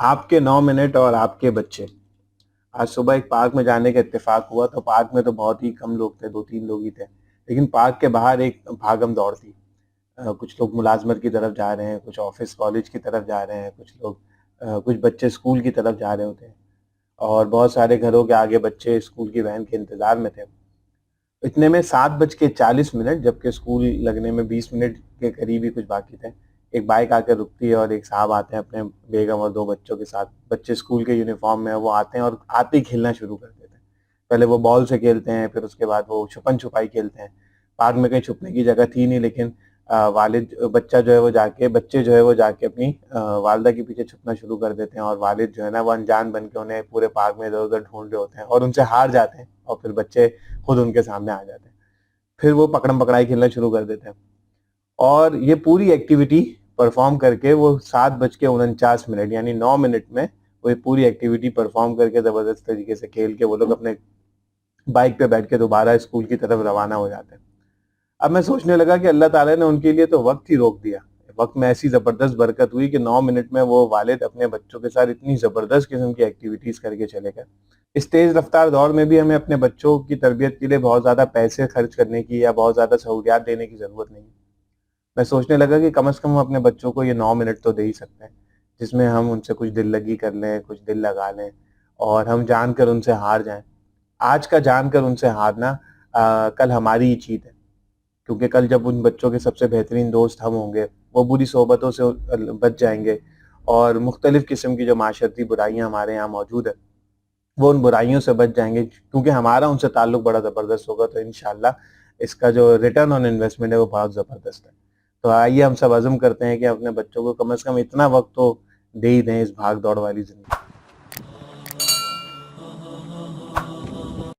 आपके 9 मिनट और आपके बच्चे। आज सुबह एक पार्क में जाने का इत्तेफाक हुआ तो पार्क में तो बहुत ही कम लोग थे, 2-3 लोग ही थे। लेकिन पार्क के बाहर एक भागम-दौड़ थी। कुछ लोग मुलाज़मत की तरफ जा रहे हैं, कुछ ऑफ़िस कॉलेज की तरफ जा रहे हैं, कुछ लोग कुछ बच्चे स्कूल की तरफ जा रहे होते हैं और बहुत सारे घरों के आगे बच्चे स्कूल की वैन के इंतज़ार में थे। इतने में 7:40 जबकि स्कूल लगने में 20 मिनट के करीब ही कुछ बाकी थे। एक बाइक आकर रुकती है और एक साहब आते हैं अपने बेगम और 2 बच्चों के साथ। बच्चे स्कूल के यूनिफ़ॉर्म में हैं, वो आते हैं और आते ही खेलना शुरू कर देते हैं। पहले वो बॉल से खेलते हैं, फिर उसके बाद वो छुपन-छुपाई खेलते हैं। पार्क में कहीं छुपने की जगह थी नहीं, लेकिन बच्चे जो है वो जाके अपनी वालिदा के पीछे छुपना शुरू कर देते हैं और वालिद जो है ना वो अनजान बन के उन्हें पूरे पार्क में इधर-उधर ढूँढ रहे होते हैं और उनसे हार जाते हैं और फिर बच्चे खुद उनके सामने आ जाते हैं। फिर वो पकड़म-पकड़ाई खेलना शुरू कर देते हैं और ये पूरी एक्टिविटी परफ़ॉर्म करके वो 7:49 यानी 9 मिनट में वो ये पूरी एक्टिविटी परफ़ॉर्म करके ज़बरदस्त तरीके से खेल के वो लोग अपने बाइक पे बैठ के दोबारा स्कूल की तरफ रवाना हो जाते हैं। अब मैं सोचने लगा कि अल्लाह ताला ने उनके लिए तो वक़्त ही रोक दिया। वक़्त में ऐसी ज़बरदस्त बरकत हुई कि 9 मिनट में वो वालिद अपने बच्चों के साथ इतनी ज़बरदस्त किस्म की एक्टिविटीज़ करके चले गए। इस तेज़ रफ़्तार दौर में भी हमें अपने बच्चों की तरबियत के लिए बहुत ज़्यादा पैसे खर्च करने की या बहुत ज़्यादा सहूलियात देने की ज़रूरत नहीं है। मैं सोचने लगा कि कम से कम हम अपने बच्चों को ये 9 मिनट तो दे ही सकते हैं, जिसमें हम उनसे कुछ दिल लगी कर लें, कुछ दिल लगा लें और हम जानकर उनसे हार जाएँ। आज का जानकर उनसे हारना कल हमारी ही जीत है, क्योंकि कल जब उन बच्चों के सबसे बेहतरीन दोस्त हम होंगे, वो बुरी सोहबतों से बच जाएँगे और मुख्तलिफ़ किस्म की जो माशरती बुराइयाँ हमारे यहाँ मौजूद है, वो उन बुराइयों से बच जाएँगे क्योंकि हमारा उनसे ताल्लुक बड़ा ज़बरदस्त होगा, तो इंशाअल्लाह इसका जो रिटर्न ऑन इन्वेस्टमेंट है वो बहुत ज़बरदस्त है। तो आइए हम सब अज़्म करते हैं कि अपने बच्चों को कम से कम इतना वक़्त तो दे ही दें इस भाग-दौड़ वाली ज़िंदगी में।